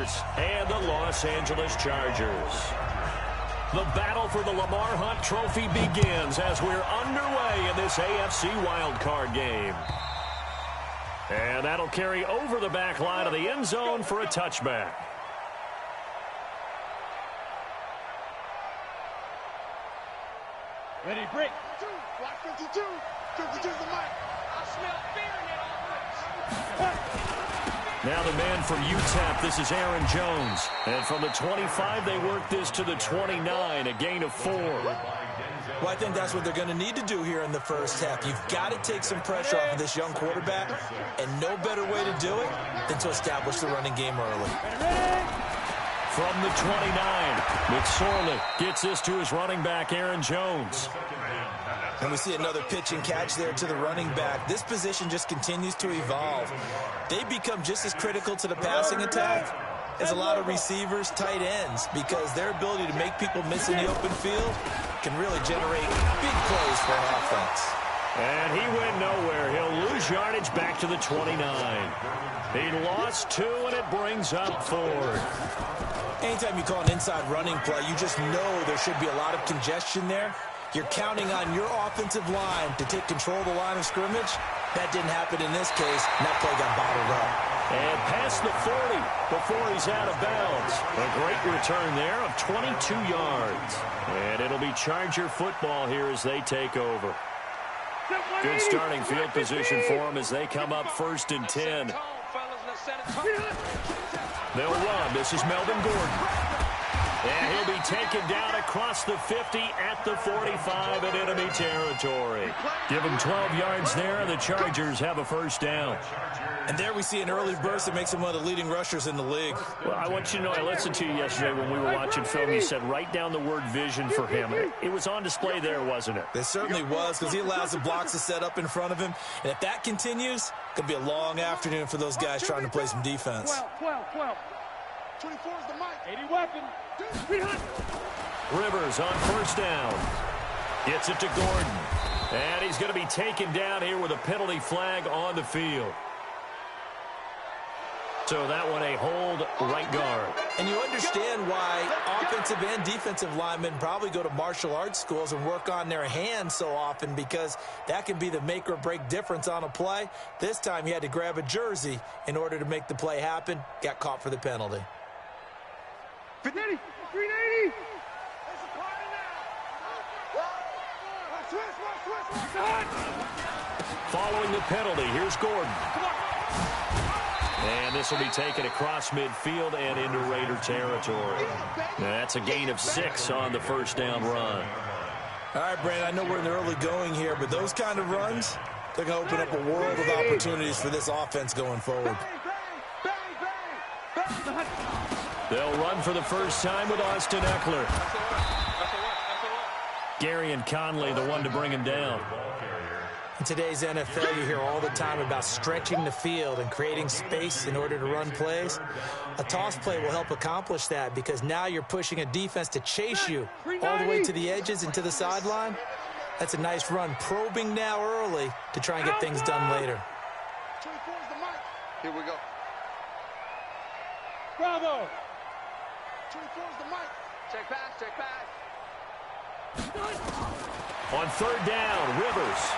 Raiders and the Los Angeles Chargers. The battle for the Lamar Hunt Trophy begins as we're underway in this AFC wildcard game. And that'll carry over the back line of the end zone for a touchback. Ready, break. Block 52. 52 the mic. I smell fear in that offense. Now the man from UTEP, this is Aaron Jones. And from the 25, they work this to the 29, a gain of 4. Well, I think that's what they're going to need to do here in the first half. You've got to take some pressure off of this young quarterback, and no better way to do it than to establish the running game early. From the 29, McSorley gets this to his running back, Aaron Jones. And we see another pitch and catch there to the running back. This position just continues to evolve. They become just as critical to the passing attack as a lot of receivers, tight ends, because their ability to make people miss in the open field can really generate big plays for an offense. And he went nowhere. He'll lose yardage back to the 29. He lost 2, and it brings up 4. Anytime you call an inside running play, you just know there should be a lot of congestion there. You're counting on your offensive line to take control of the line of scrimmage. That didn't happen in this case, and that play got bottled up. And past the 40 before he's out of bounds. A great return there of 22 yards. And it'll be Charger football here as they take over. Good starting field position for them as they come up 1st and 10. They'll run. This is Melvin Gordon. And he'll be taken down across the 50 at the 45 in enemy territory. Give him 12 yards there, and the Chargers have a first down. And there we see an early burst that makes him one of the leading rushers in the league. Well, I want you to know, I listened to you yesterday when we were watching film. You said write down the word vision for him. It was on display there, wasn't it? It certainly was, because he allows the blocks to set up in front of him. And if that continues, it's going to be a long afternoon for those guys trying to play some defense. 12. 24 is the mic. 80 weapon. Rivers on first down. Gets it to Gordon. And he's going to be taken down here with a penalty flag on the field. So that one a hold right guard. And you understand why offensive and defensive linemen probably go to martial arts schools and work on their hands so often, because that can be the make or break difference on a play. This time he had to grab a jersey in order to make the play happen. Got caught for the penalty. 380. Following the penalty, here's Gordon. And this will be taken across midfield and into Raider territory. Now that's a gain of 6 on the first down run. All right, Brandon, I know we're in the early going here, but those kind of runs, they're going to open up a world of opportunities for this offense going forward. They'll run for the first time with Austin Eckler. Gary and Conley, the one to bring him down. In today's NFL, you hear all the time about stretching the field and creating space in order to run plays. A toss play will help accomplish that, because now you're pushing a defense to chase you all the way to the edges and to the sideline. That's a nice run, probing now early to try and get things done later. 24 is the mic. Here we go. Bravo. 24 is the mic. Check back. On third down, Rivers.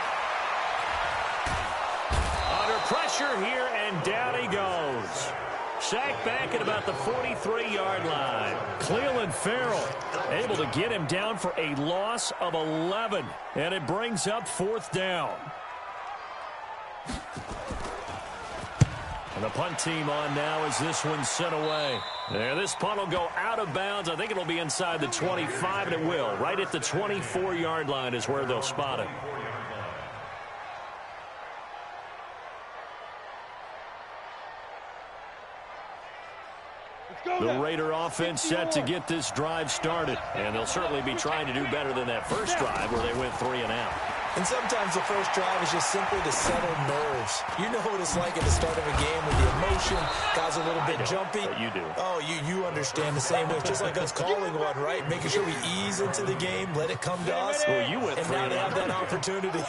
Under pressure here, and down he goes. Sacked back at about the 43-yard line. Cleveland Farrell able to get him down for a loss of 11. And it brings up 4th down. And the punt team on now as this one's sent away. There, this punt will go out of bounds. I think it'll be inside the 25, and it will. Right at the 24-yard line is where they'll spot it. The Raider offense set to get this drive started. And they'll certainly be trying to do better than that first drive where they went 3 and out. And sometimes the first drive is just simply to settle nerves. You know what it's like at the start of a game with the emotion. Guys a little bit jumpy. But you do. Oh, you understand the same way. It's just like us calling one, right? Making sure we ease into the game, let it come to us. Well, you went and 3 now and they out. have that opportunity.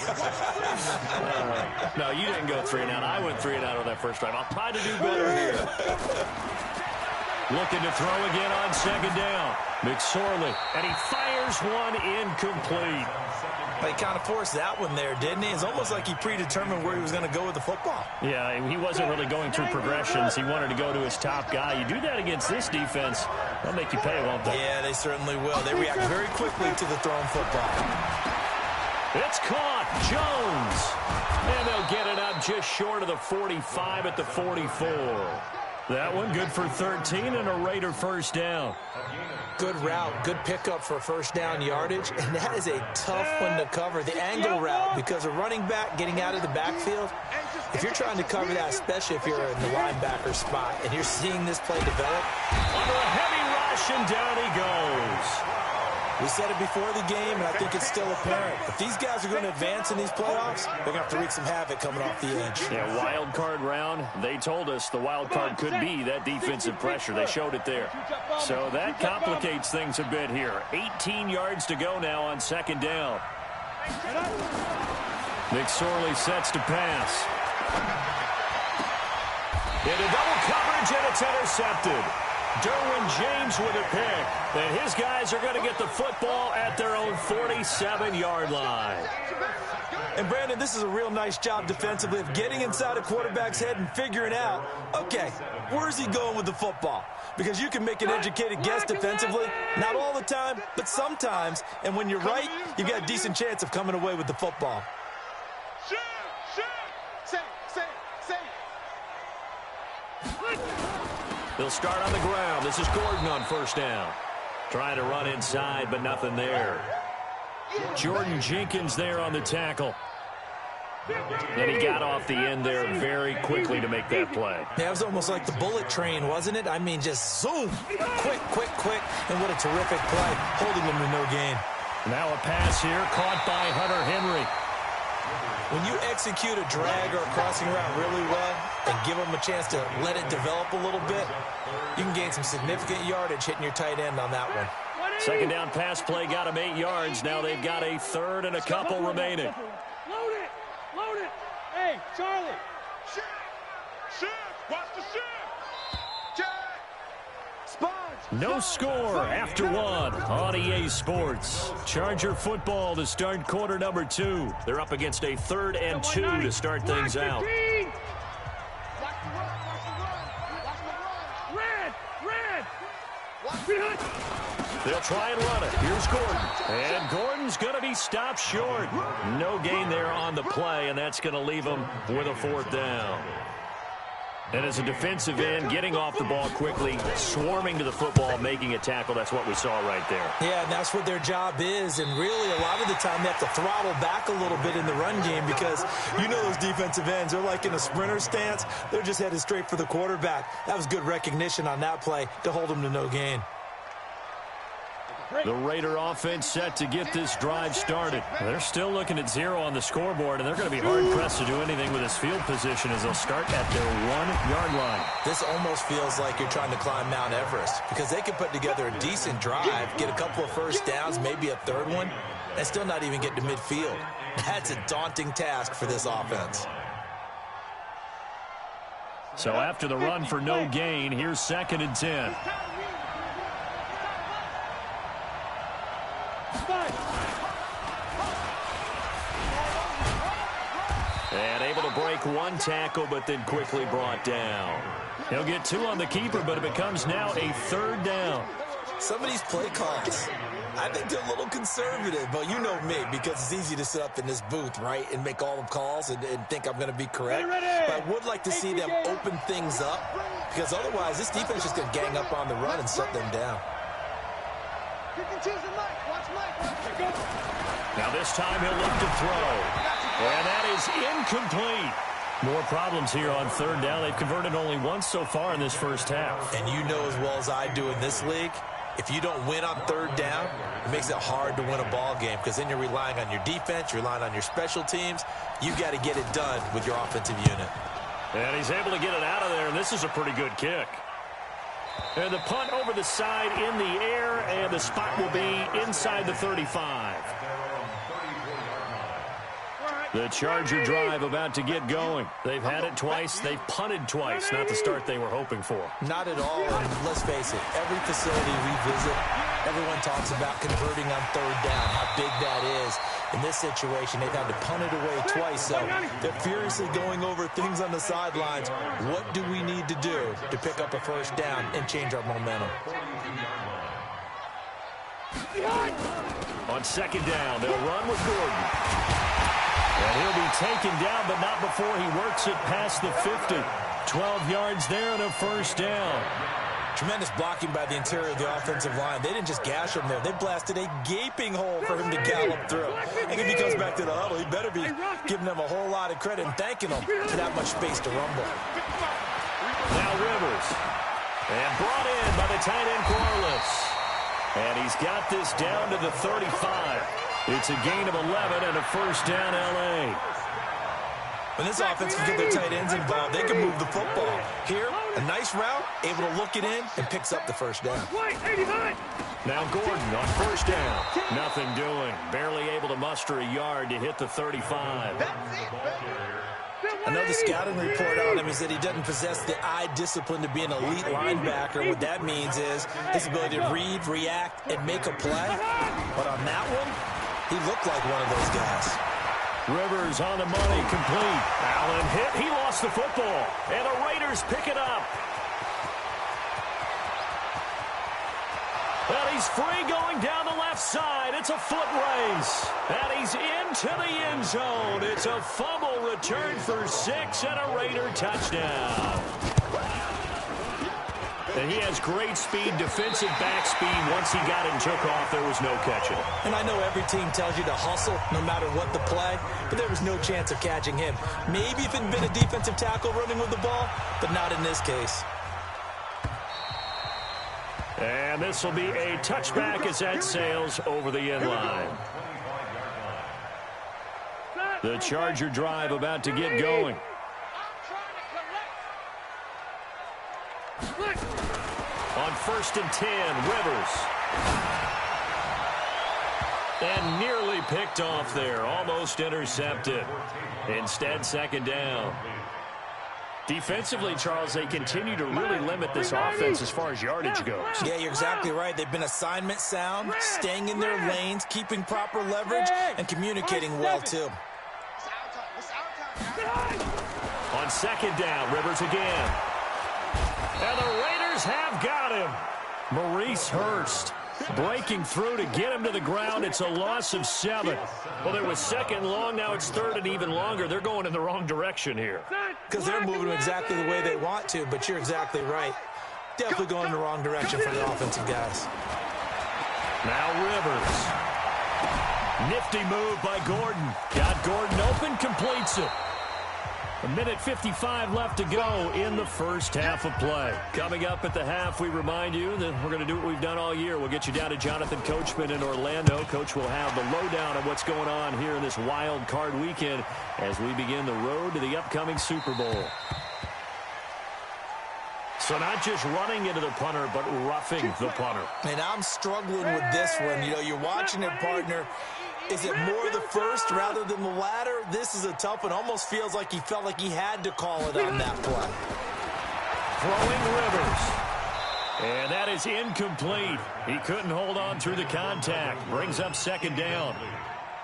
No, you didn't go 3 and out. I went 3 and out on that first drive. I'll try to do better here. Looking to throw again on second down. McSorley, and he fires one incomplete. He kind of forced that one there, didn't he? It's almost like he predetermined where he was going to go with the football. Yeah, he wasn't really going through progressions. He wanted to go to his top guy. You do that against this defense, they'll make you pay, won't they? Yeah, they certainly will. They react very quickly to the thrown football. It's caught. Jones. And they'll get it up just short of the 45 at the 44. That one good for 13 and a Raider first down. Good route, good pickup for first down yardage, and that is a tough one to cover, the angle route, because a running back getting out of the backfield, if you're trying to cover that, especially if you're in the linebacker spot, and you're seeing this play develop. Under a heavy rush, and down he goes. We said it before the game, and I think it's still apparent. If these guys are going to advance in these playoffs, they're going to have to wreak some havoc coming off the edge. Yeah, wild card round. They told us the wild card could be that defensive pressure. They showed it there. So that complicates things a bit here. 18 yards to go now on second down. McSorley sets to pass. Into double coverage, and it's intercepted. Derwin James with a pick, and his guys are going to get the football at their own 47-yard line. And, Brandon, this is a real nice job defensively of getting inside a quarterback's head and figuring out, okay, where's he going with the football? Because you can make an educated guess defensively, not all the time, but sometimes. And when you're right, you've got a decent chance of coming away with the football. He'll start on the ground. This is Gordon on first down. Trying to run inside, but nothing there. Jordan Jenkins there on the tackle. And he got off the end there very quickly to make that play. Yeah, it was almost like the bullet train, wasn't it? I mean, just zoom, quick, and what a terrific play, holding him to no gain. Now a pass here, caught by Hunter Henry. When you execute a drag or a crossing route really well and give them a chance to let it develop a little bit, you can gain some significant yardage hitting your tight end on that one. Second down pass play got him 8 yards. Now they've got a third and a couple remaining. Load it. Hey, Charlie. Shift. Watch the shift. No score after one on EA Sports. Charger football to start quarter number 2. They're up against a 3rd and 2 to start things out. Red. They'll try and run it. Here's Gordon. And Gordon's going to be stopped short. No gain there on the play, and that's going to leave him with a 4th down. And as a defensive end, getting off the ball quickly, swarming to the football, making a tackle, that's what we saw right there. Yeah, and that's what their job is. And really, a lot of the time, they have to throttle back a little bit in the run game because you know those defensive ends, they're like in a sprinter stance. They're just headed straight for the quarterback. That was good recognition on that play to hold them to no gain. The Raider offense set to get this drive started. They're still looking at 0 on the scoreboard, and they're going to be hard-pressed to do anything with this field position as they'll start at their 1-yard line. This almost feels like you're trying to climb Mount Everest because they can put together a decent drive, get a couple of first downs, maybe a 3rd one, and still not even get to midfield. That's a daunting task for this offense. So after the run for no gain, here's 2nd and 10. And able to break one tackle, but then quickly brought down. He'll get 2 on the keeper, but it becomes now a 3rd down. Some of these play calls, I think they're a little conservative, but you know me, because it's easy to sit up in this booth, right, and make all the calls and think I'm going to be correct. But I would like to see them open things up, because otherwise this defense is going to gang up on the run and shut them down. Now this time he'll look to throw. And that is incomplete. More problems here on 3rd down. They've converted only once so far in this first half. And you know as well as I do in this league, if you don't win on 3rd down, it makes it hard to win a ball game because then you're relying on your defense, you're relying on your special teams. You've got to get it done with your offensive unit. And he's able to get it out of there, and this is a pretty good kick. And the punt over the side in the air, and the spot will be inside the 35. The Charger drive about to get going. They've had it twice. They've punted twice. Not the start they were hoping for. Not at all. And let's face it, every facility we visit, everyone talks about converting on third down, how big that is. In this situation, they've had to punt it away twice, so they're furiously going over things on the sidelines. What do we need to do to pick up a first down and change our momentum? On second down, they'll run with Gordon. And he'll be taken down, but not before he works it past the 50. 12 yards there and a first down. Tremendous blocking by the interior of the offensive line. They didn't just gash him there. They blasted a gaping hole for him to gallop through. And if he comes back to the huddle, he better be giving them a whole lot of credit and thanking them for that much space to rumble. Now Rivers. And brought in by the tight end Corliss. And he's got this down to the 35. It's a gain of 11 and a first down, L.A. When this offense can get their tight ends involved, they can move the football. Here, a nice route, able to look it in, and picks up the first down. Now Gordon on first down. Nothing doing. Barely able to muster a yard to hit the 35. Another scouting report on him is that he doesn't possess the eye discipline to be an elite linebacker. What that means is his ability to read, react, and make a play. But on that one, he looked like one of those guys. Rivers on the money, complete. Allen hit. He lost the football. And the Raiders pick it up. Well, he's free going down the left side. It's a foot race. And he's into the end zone. It's a fumble return for 6 and a Raider touchdown. And he has great speed, defensive back speed. Once he got it and took off, there was no catching it. And I know every team tells you to hustle no matter what the play, but there was no chance of catching him. Maybe if it had been a defensive tackle running with the ball, but not in this case. And this will be a touchback as that sails over the end line. The Charger drive about to get going. On first and 10, Rivers. And nearly picked off there. Almost intercepted. Instead, second down. Defensively, Charles, they continue to really limit this offense as far as yardage goes. Yeah, you're exactly right. They've been assignment sound, staying in their lanes, keeping proper leverage, and communicating well, too. On second down, Rivers again. And the Raiders have got him. Maurice Hurst breaking through to get him to the ground. It's a loss of 7. Well, there was second long. Now it's third and even longer. They're going in the wrong direction here. Because they're moving exactly the way they want to, but you're exactly right. Definitely going in the wrong direction for the offensive guys. Now Rivers. Nifty move by Gordon. Got Gordon open, completes it. 1:55 left to go in the first half of play. Coming up at the half, we remind you that we're going to do what we've done all year. We'll get you down to Jonathan Coachman in Orlando. Coach will have the lowdown on what's going on here in this wild card weekend as we begin the road to the upcoming Super Bowl. So not just running into the punter, but roughing the punter. And I'm struggling with this one. You know, you're watching it, partner. Is it more the first rather than the latter? This is a tough one. Almost feels like he felt like he had to call it on that play. Throwing Rivers. And that is incomplete. He couldn't hold on through the contact. Brings up second down.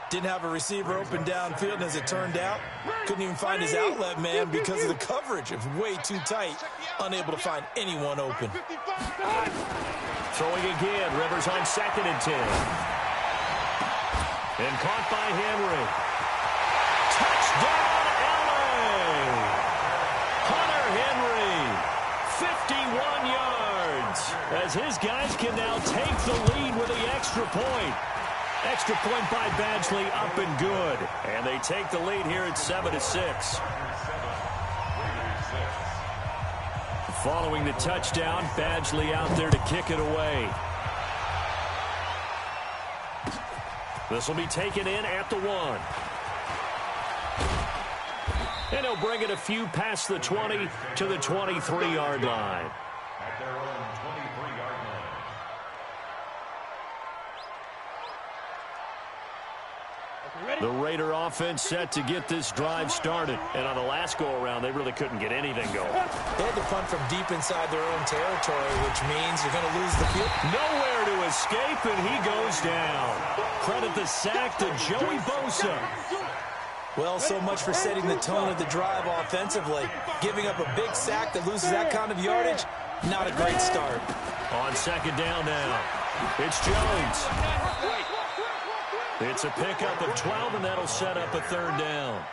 Didn't have a receiver open downfield, and as it turned out, couldn't even find his outlet man because of the coverage. It was way too tight. Unable to find anyone open. Throwing again. Rivers on second and 10. And caught by Henry. Touchdown, L.A. Hunter Henry, 51 yards. As his guys can now take the lead with the extra point. Extra point by Badgley, up and good. And they take the lead here at 7-6. Following the touchdown, Badgley out there to kick it away. This will be taken in at the 1. And he'll bring it a few past the 20 to the 23-yard line. At their own 23-yard line. The Raider offense set to get this drive started. And on the last go-around, they really couldn't get anything going. They had to punt from deep inside their own territory, which means you're going to lose the field. Nowhere to escape, and he goes down. Credit the sack to Joey Bosa. Well, so much for setting the tone of the drive offensively. Giving up a big sack that loses that kind of yardage, not a great start. On second down now, it's Jones. It's a pickup of 12, and that'll set up a third down.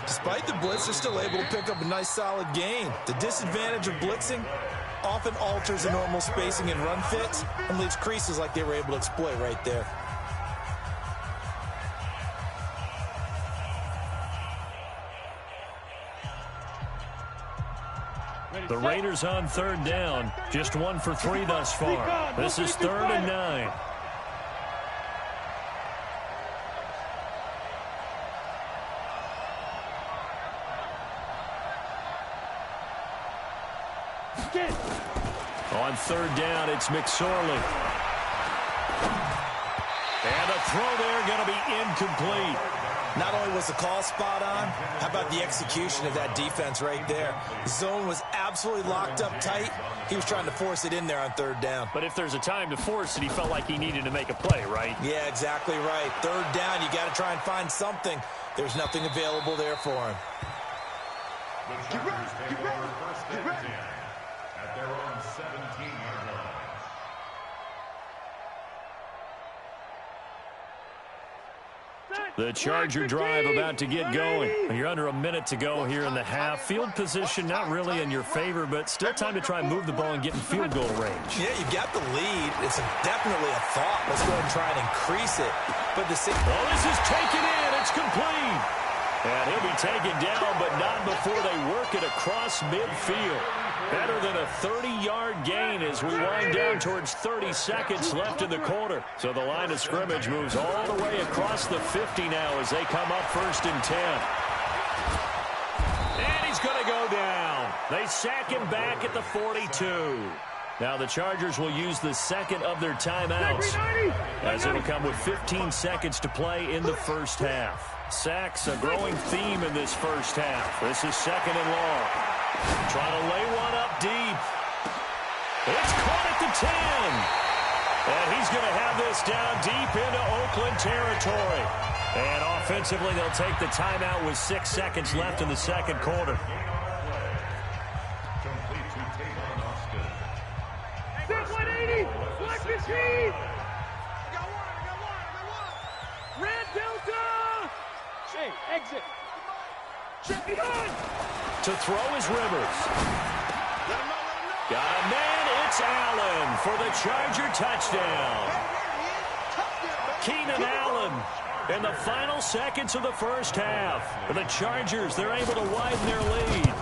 Despite the blitz, they're still able to pick up a nice, solid gain. The disadvantage of blitzing often alters the normal spacing and run fits and leaves creases like they were able to exploit right there. The Raiders on third down, just 1 for 3 thus far. This is 3rd and 9. On third down, it's McSorley. And a throw there going to be incomplete. Not only was the call spot on, how about the execution of that defense right there? The zone was absolutely locked up tight. He was trying to force it in there on third down. But if there's a time to force it, he felt like he needed to make a play, right? Yeah, exactly right. Third down, you got to try and find something. There's nothing available there for him. The Chargers take over first and 10 at their own 17-yard line. The Charger drive about to get going. You're under a minute to go here in the half. Field position not really in your favor, but still time to try and move the ball and get in field goal range. Yeah, you got the lead. It's definitely a thought. Let's go ahead and try and increase it. But the this is taken in. It's complete. And he'll be taken down, but not before they work it across midfield. Better than a 30-yard gain as we wind down towards 30 seconds left in the quarter. So the line of scrimmage moves all the way across the 50 now as they come up 1st and 10. And he's going to go down. They sack him back at the 42. Now the Chargers will use the second of their timeouts as it'll come with 15 seconds to play in the first half. Sacks a growing theme in this first half. This is 2nd and long. Trying to lay one up deep. It's caught at the 10. And he's going to have this down deep into Oakland territory. And offensively, they'll take the timeout with 6 seconds left in the second quarter. Complete to Tavon Austin. Set 180. Black machine. I got one. Red Delta. Hey, exit. Check it on. To throw is Rivers. Got a man. It's Allen for the Charger touchdown. Keenan Allen in the final seconds of the first half. For the Chargers, they're able to widen their lead.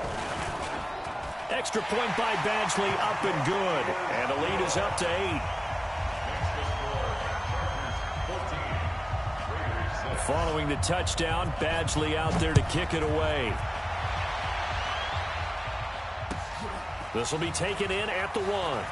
Extra point by Badgley, up and good. And the lead is up to 8. Following the touchdown, Badgley out there to kick it away. This will be taken in at the 1.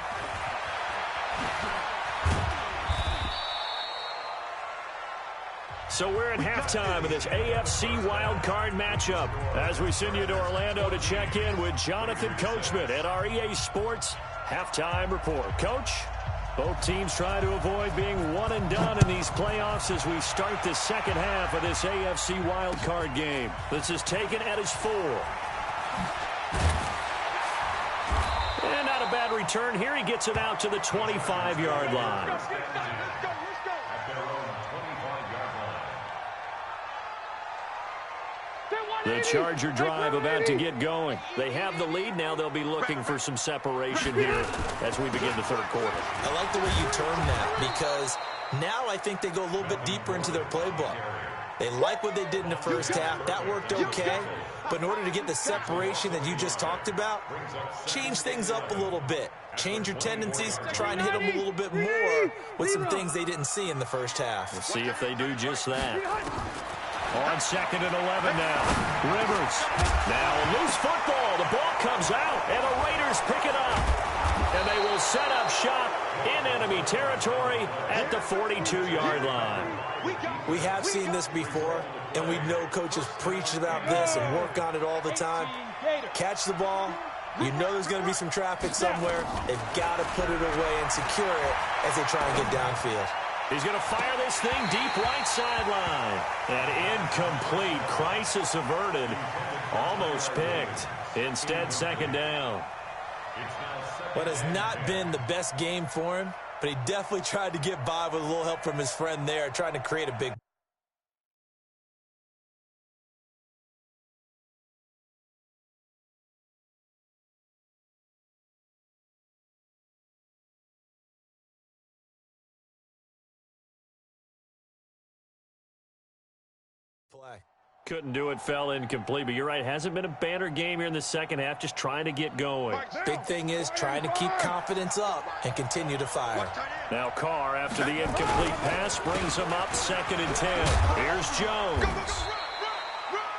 So we're at halftime of this AFC wildcard matchup as we send you to Orlando to check in with Jonathan Coachman at our EA Sports Halftime Report. Coach, both teams try to avoid being one and done in these playoffs as we start the second half of this AFC wildcard game. This is taken at his 4. And not a bad return here. He gets it out to the 25-yard line. Let's go. At their own 25-yard line. The Charger drive about to get going. They have the lead now. They'll be looking for some separation here as we begin the third quarter. I like the way you term that because now I think they go a little bit deeper into their playbook. They like what they did in the first half. That worked okay. But in order to get the separation that you just talked about, change things up a little bit. Change your tendencies, try and hit them a little bit more with some things they didn't see in the first half. We'll see if they do just that. On 2nd and 11 now. Rivers. Now a loose football. The ball comes out, and the Raiders pick it up. And they will set up shop in enemy territory at the 42-yard line. We have seen this before, and we know coaches preach about this and work on it all the time. Catch the ball. You know there's going to be some traffic somewhere. They've got to put it away and secure it as they try and get downfield. He's going to fire this thing deep right sideline. And incomplete. Crisis averted. Almost picked. Instead, second down. What has not been the best game for him, but he definitely tried to get by with a little help from his friend there, trying to create a big play. Couldn't do it, fell incomplete. But you're right, hasn't been a banner game here in the second half, just trying to get going. Big thing is trying to keep confidence up and continue to fire. Now Carr, after the incomplete pass, brings him up 2nd and 10. Here's Jones.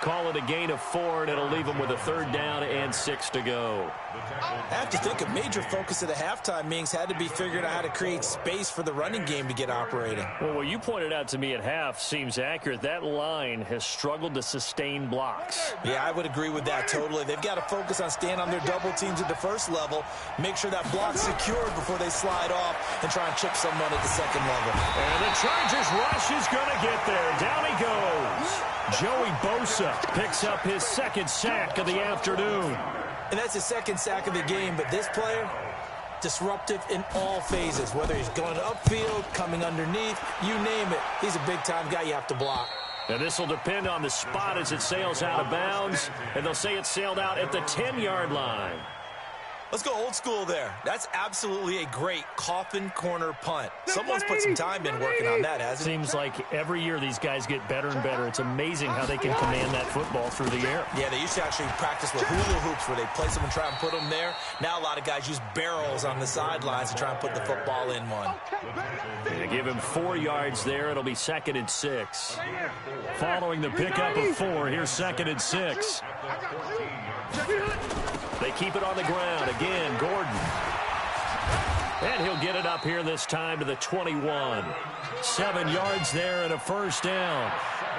Call it a gain of 4, and it'll leave him with a 3rd down and 6 to go. I have to think a major focus of the halftime meetings had to be figuring out how to create space for the running game to get operating. Well, what you pointed out to me at half seems accurate. That line has struggled to sustain blocks. Yeah, I would agree with that totally. They've got to focus on staying on their double teams at the first level, make sure that block's secured before they slide off and try and chip someone at the second level. And the Chargers rush is going to get there. Down he goes. Joey Bosa picks up his 2nd sack of the afternoon. And that's his 2nd sack of the game, but this player, disruptive in all phases, whether he's going upfield, coming underneath, you name it. He's a big-time guy you have to block. And this will depend on the spot as it sails out of bounds, and they'll say it sailed out at the 10-yard line. Let's go old school there. That's absolutely a great coffin corner punt. Someone's put some time in working on that, hasn't it? Seems like every year these guys get better and better. It's amazing how they can command that football through the air. Yeah, they used to actually practice with hula hoops where they place them and try and put them there. Now a lot of guys use barrels on the sidelines to try and put the football in one. They give him 4 yards there. It'll be 2nd and 6. Following the pickup of 4, here's 2nd and 6. They keep it on the ground. Again, Gordon. And he'll get it up here this time to the 21. 7 yards there and a 1st down.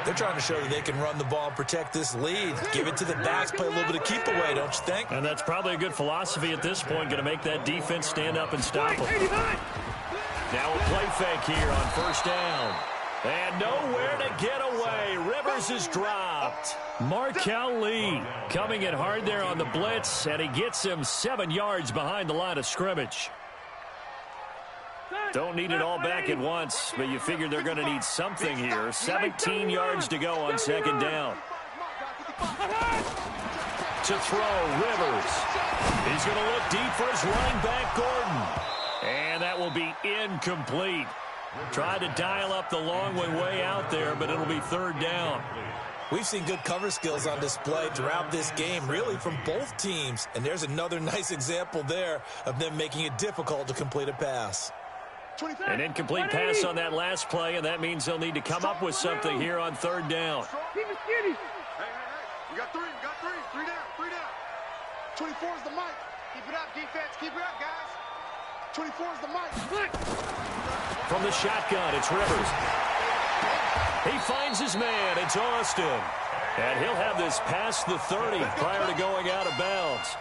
They're trying to show that they can run the ball and protect this lead. Give it to the backs, play a little bit of keep away, don't you think? And that's probably a good philosophy at this point, going to make that defense stand up and stop them. Now a play fake here on 1st down. And nowhere to get away. Rivers is dropped. Markel Lee coming in hard there on the blitz, and he gets him 7 yards behind the line of scrimmage. Don't need it all back at once, but you figure they're going to need something here. 17 yards to go on 2nd down. To throw, Rivers. He's going to look deep for his running back, Gordon. And that will be incomplete. Tried to dial up the long way out there, but it'll be 3rd down. We've seen good cover skills on display throughout this game, really from both teams. And there's another nice example there of them making it difficult to complete a pass. An incomplete pass on that last play, and that means they'll need to come up with something here on 3rd down. Hey, we got 3, we got 3. 3 down, 3 down. 24 is the mic. Keep it up, defense. Keep it up, guys. 24 is the mic. From the shotgun, it's Rivers. He finds his man. It's Austin. And he'll have this past the 30 prior to going out of bounds.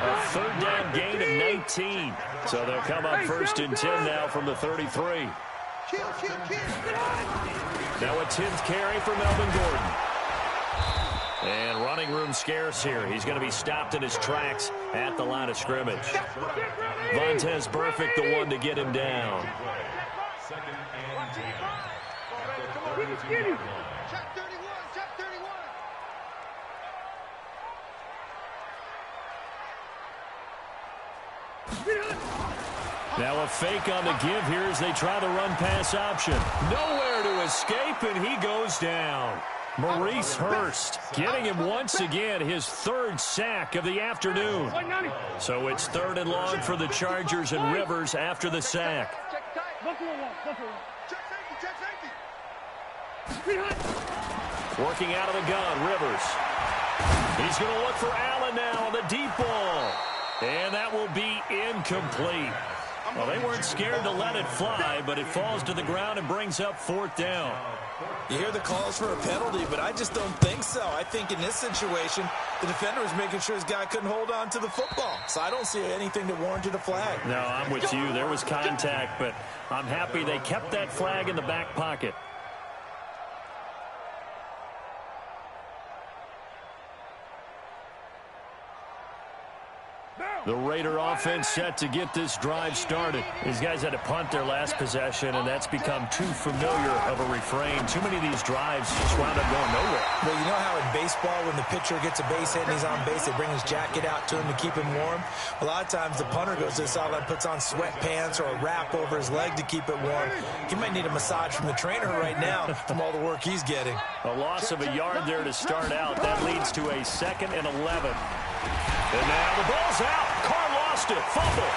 A 3rd down gain of 19. So they'll come up 1st and 10 now from the 33. Now a 10th carry for Melvin Gordon. And running room scarce here. He's going to be stopped in his tracks at the line of scrimmage. Vontaze Burfict, the one to get him down. Check 31, check 31. Now a fake on the give here as they try the run-pass option. Nowhere to escape, and he goes down. Maurice Hurst getting him once again his 3rd sack of the afternoon. So it's 3rd and long for the Chargers and Rivers after the sack. Working out of the gun, Rivers. He's going to look for Allen now on the deep ball. And that will be incomplete. Well, they weren't not scared to let it fly, but it falls to the ground and brings up 4th down. You hear the calls for a penalty, but I just don't think so. I think in this situation, the defender was making sure his guy couldn't hold on to the football. So I don't see anything that warranted a flag. No, I'm with you. There was contact, but I'm happy they kept that flag in the back pocket. The Raider offense set to get this drive started. These guys had to punt their last possession, and that's become too familiar of a refrain. Too many of these drives just wound up going nowhere. Well, you know how in baseball, when the pitcher gets a base hit and he's on base, they bring his jacket out to him to keep him warm? A lot of times the punter goes to the sideline, puts on sweatpants or a wrap over his leg to keep it warm. He might need a massage from the trainer right now from all the work he's getting. A loss of a yard there to start out. That leads to a 2nd and 11. And now the ball's out. Carr lost it. Fumble.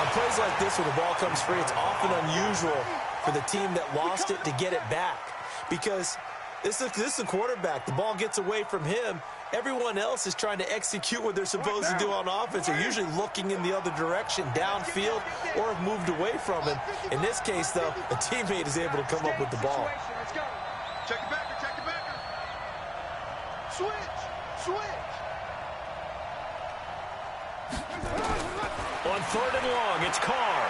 On plays like this, when the ball comes free, it's often unusual for the team that lost it to get it back. Because this is a quarterback. The ball gets away from him. Everyone else is trying to execute what they're supposed to do on offense. They're usually looking in the other direction, downfield, or have moved away from him. In this case, though, a teammate is able to come up with the ball. Check it back. Check it back. Switch. On 3rd and long, it's Carr.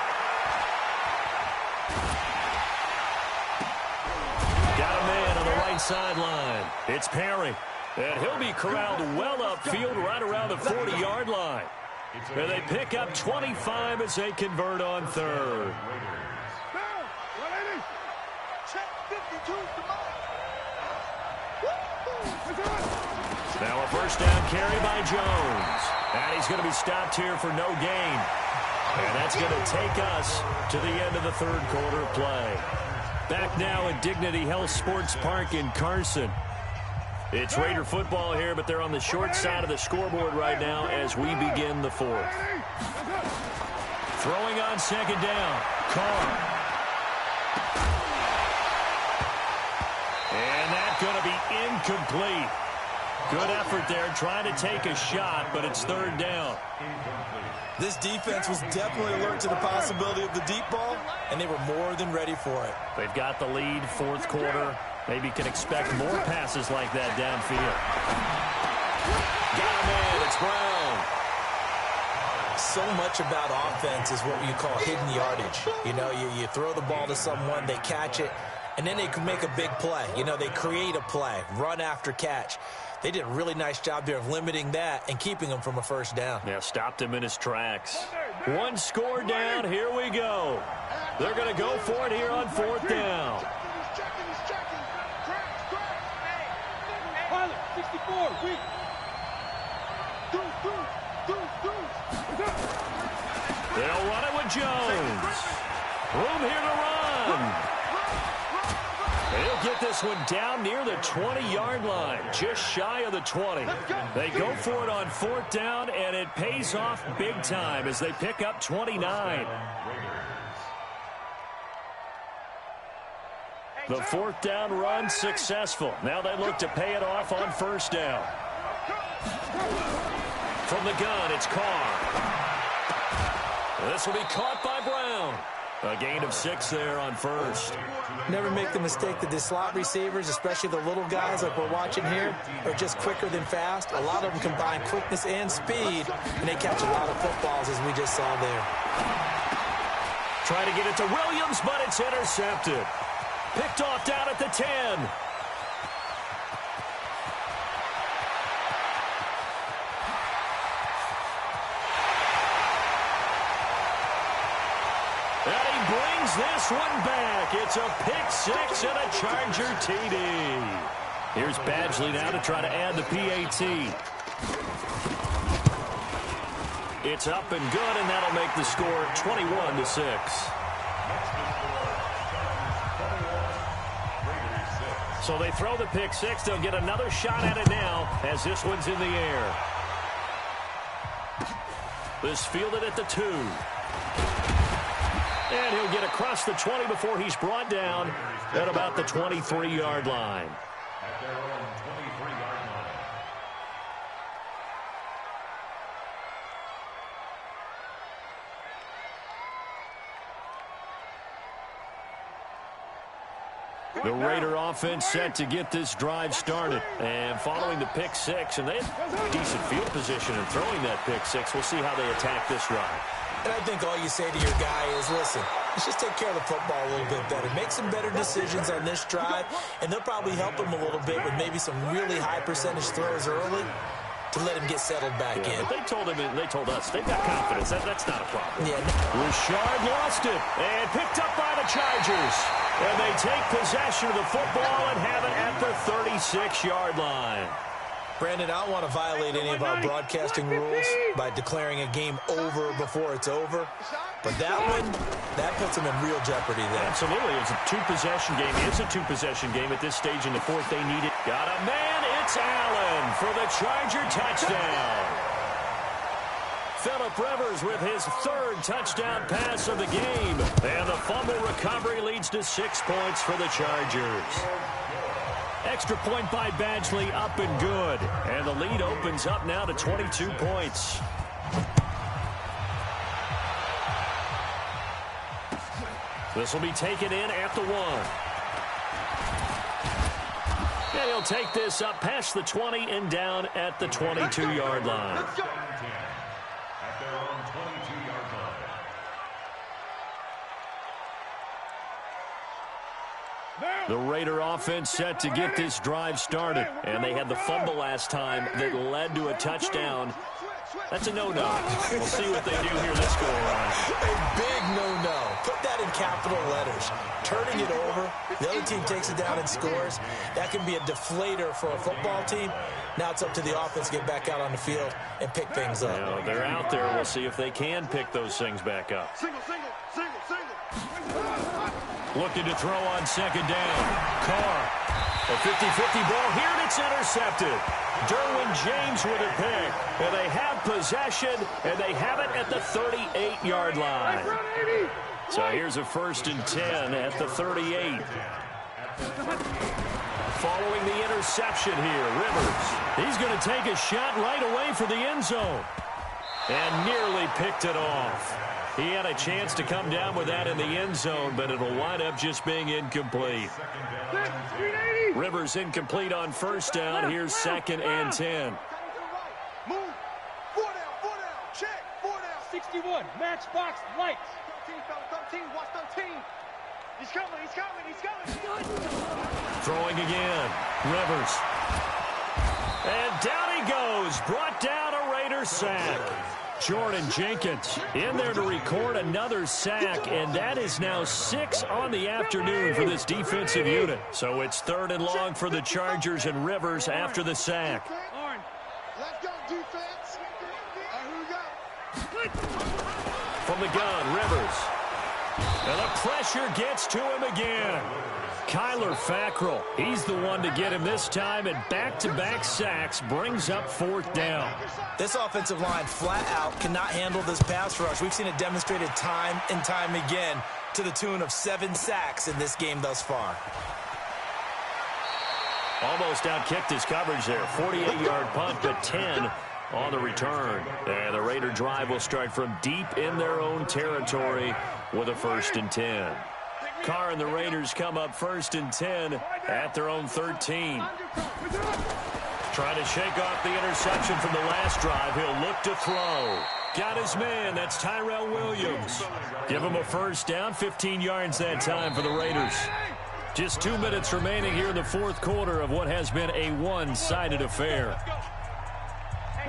Got a man on the right sideline. It's Perry. And he'll be corralled well upfield right around the 40-yard line. And they pick up 25 as they convert on 3rd. Now a 1st down carry by Jones. And he's going to be stopped here for no gain. And that's going to take us to the end of the 3rd quarter play. Back now at Dignity Health Sports Park in Carson. It's Raider football here, but they're on the short side of the scoreboard right now as we begin the 4th. Throwing on 2nd down. Carr. And that's going to be incomplete. Good effort there, trying to take a shot, but it's 3rd down. This defense was definitely alert to the possibility of the deep ball, and they were more than ready for it. They've got the lead, 4th quarter. Maybe can expect more passes like that downfield. Got a man, it's Brown. So much about offense is what you call hidden yardage. You know, you throw the ball to someone, they catch it, and then they can make a big play. You know, they create a play, run after catch. They did a really nice job there of limiting that and keeping him from a 1st down. Yeah, stopped him in his tracks. 1 score down, here we go. They're going to go for it here on 4th down. They'll run it with Jones. Room here to run. He'll get this one down near the 20-yard line, just shy of the 20. They go for it on 4th down, and it pays off big time as they pick up 29. The 4th down run successful. Now they look to pay it off on 1st down. From the gun, it's Carr. This will be caught by Brown. A gain of 6 there on 1st. Never make the mistake that the slot receivers, especially the little guys like we're watching here, are just quicker than fast. A lot of them combine quickness and speed, and they catch a lot of footballs, as we just saw there. Try to get it to Williams, but it's intercepted. Picked off down at the 10. And he brings this one back. It's a pick 6 and a Charger TD. Here's Badgley now to try to add the PAT. It's up and good, and that'll make the score 21-6. So they throw the pick 6. They'll get another shot at it now as this one's in the air. This fielded at the 2. And he'll get across the 20 before he's brought down at about the 23-yard line. At their own 23-yard line. The Raider offense set to get this drive started. And following the pick six, and they have decent field position in throwing that pick six. We'll see how they attack this drive. And I think all you say to your guy is, listen, let's just take care of the football a little bit better. Make some better decisions on this drive, and they'll probably help him a little bit with maybe some really high percentage throws early to let him get settled back in. But they told him, and they told us, they've got confidence. That's not a problem. Yeah. Richard lost it and picked up by the Chargers. And they take possession of the football and have it at the 36-yard line. Brandon, I don't want to violate any of our broadcasting rules by declaring a game over before it's over. But that one, that puts them in real jeopardy there. Absolutely. It's a two-possession game. It's a two-possession game at this stage in the fourth. They need it. Got a man. It's Allen for the Charger touchdown. Phillip Rivers with his third touchdown pass of the game. And the fumble recovery leads to 6 points for the Chargers. Extra point by Badgley, up and good. And the lead opens up now to 22 points. This will be taken in at the 1. And he'll take this up past the 20 and down at the 22-yard line. At their own 22-yard line. The Raider offense set to get this drive started. And they had the fumble last time that led to a touchdown. That's a no-no. We'll see what they do here this go-around. A big no-no. Put that in capital letters. Turning it over, the other team takes it down and scores. That can be a deflator for a football team. Now it's up to the offense to get back out on the field and pick things up. Now, they're out there. We'll see if they can pick those things back up. Single, single, single, single. Looking to throw on second down. Carr. A 50-50 ball here, and it's intercepted. Derwin James with a pick. And they have possession, and they have it at the 38-yard line. So here's a 1st and 10 at the 38. Following the interception here, Rivers. He's going to take a shot right away for the end zone. And nearly picked it off. He had a chance to come down with that in the end zone, but it'll wind up just being incomplete. Rivers incomplete on first down. Here's 2nd and 10. Move. 4 down, check, 4 down. 61, matchbox, lights. 13, fella, 13, watch 13. He's coming, he's coming, he's coming. Throwing again. Rivers. And down he goes. Brought down a Raider sack. Jordan Jenkins in there to record another sack, and that is now 6 on the afternoon for this defensive unit. So it's 3rd and long for the Chargers, and Rivers after the sack. Let's go, defense. Here we go. From the gun, Rivers. And the pressure gets to him again. Kyler Fackrell, he's the one to get him this time, and back-to-back sacks brings up 4th down. This offensive line flat out cannot handle this pass rush. We've seen it demonstrated time and time again to the tune of 7 sacks in this game thus far. Almost outkicked his coverage there. 48-yard punt, but 10 on the return. And the Raider drive will start from deep in their own territory with a 1st and 10. Carr and the Raiders come up 1st and 10 at their own 13. Trying to shake off the interception from the last drive. He'll look to throw. Got his man. That's Tyrell Williams. Give him a 1st down. 15 yards that time for the Raiders. Just 2 minutes remaining here in the 4th quarter of what has been a one-sided affair.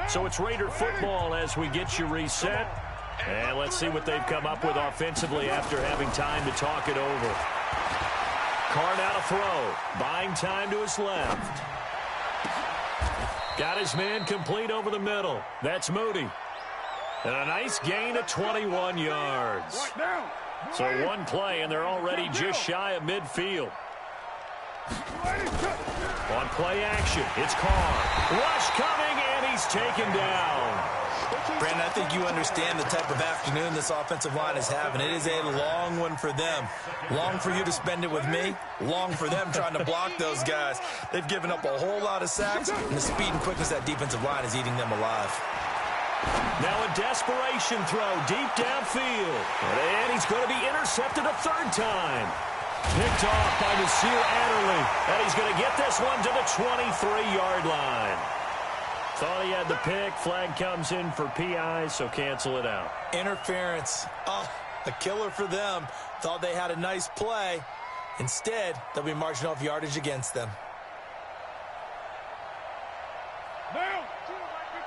So it's Raider football as we get you reset. And let's see what they've come up with offensively after having time to talk it over. Carr now to throw. Buying time to his left. Got his man complete over the middle. That's Moody. And a nice gain of 21 yards. So one play, and they're already just shy of midfield. On play action, it's Carr. Rush coming, and he's taken down. Brandon, I think you understand the type of afternoon this offensive line is having. It is a long one for them. Long for you to spend it with me. Long for them trying to block those guys. They've given up a whole lot of sacks, and the speed and quickness that defensive line is eating them alive. Now a desperation throw deep downfield. And he's going to be intercepted a 3rd time. Picked off by Nasir Adderley. And he's going to get this one to the 23-yard line. Thought he had the pick. Flag comes in for PI, so cancel it out. Interference. Oh, a killer for them. Thought they had a nice play. Instead, they'll be marching off yardage against them. Now,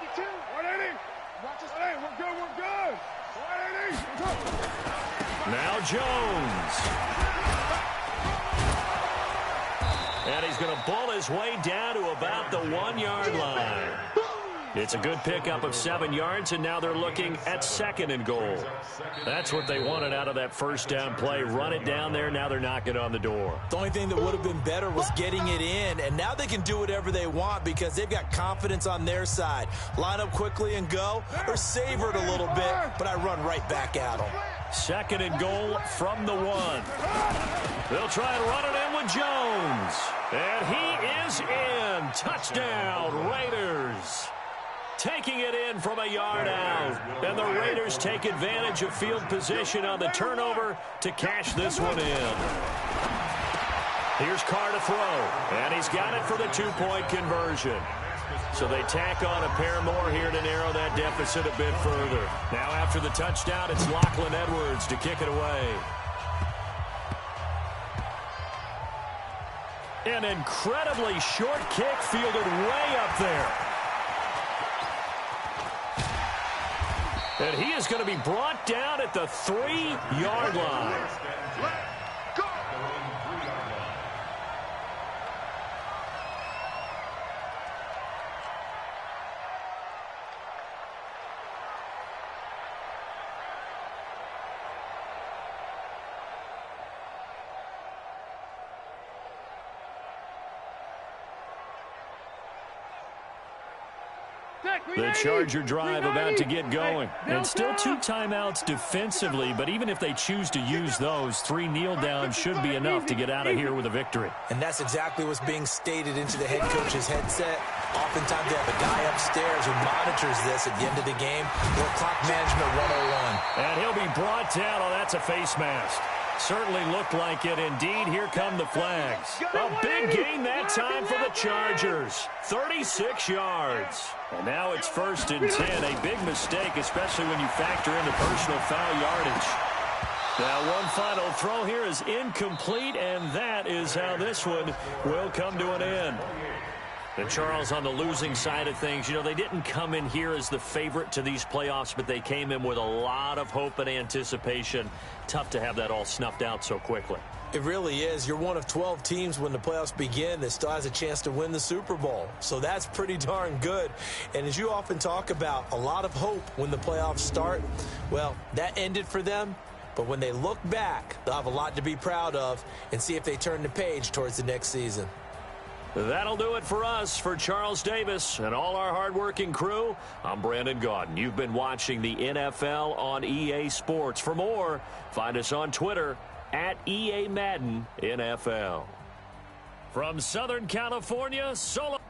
52, 180. Watch us. Hey, we're good, we're good. 180. Now Jones. And he's going to bull his way down to about the 1-yard line. It's a good pickup of 7 yards, and now they're looking at 2nd and goal. That's what they wanted out of that first down play. Run it down there. Now they're knocking on the door. The only thing that would have been better was getting it in, and now they can do whatever they want because they've got confidence on their side. Line up quickly and go, or savor it a little bit, but I run right back at them. 2nd and goal from the 1. They'll try and run it in with Jones. And he is in. Touchdown, Raiders. Taking it in from a yard out. And the Raiders take advantage of field position on the turnover to cash this one in. Here's Carr to throw. And he's got it for the 2-point conversion. So they tack on a pair more here to narrow that deficit a bit further. Now after the touchdown, it's Lachlan Edwards to kick it away. An incredibly short kick fielded way up there. And he is going to be brought down at the 3-yard line. The Charger drive about to get going. And still 2 timeouts defensively, but even if they choose to use those, 3 kneel downs should be enough to get out of here with a victory. And that's exactly what's being stated into the head coach's headset. Oftentimes they have a guy upstairs who monitors this at the end of the game. Or clock management 101. And he'll be brought down. Oh, that's a face mask. Certainly looked like it. Indeed, here come the flags. A big gain that time for the Chargers. 36 yards. And now it's 1st and 10. A big mistake, especially when you factor in the personal foul yardage. Now one final throw here is incomplete, and that is how this one will come to an end. And Charles, on the losing side of things, you know, they didn't come in here as the favorite to these playoffs, but they came in with a lot of hope and anticipation. Tough to have that all snuffed out so quickly. It really is. You're one of 12 teams when the playoffs begin that still has a chance to win the Super Bowl. So that's pretty darn good. And as you often talk about, a lot of hope when the playoffs start. Well, that ended for them. But when they look back, they'll have a lot to be proud of and see if they turn the page towards the next season. That'll do it for us. For Charles Davis and all our hardworking crew, I'm Brandon Gaudin. You've been watching the NFL on EA Sports. For more, find us on Twitter at EA Madden NFL. From Southern California, Solo.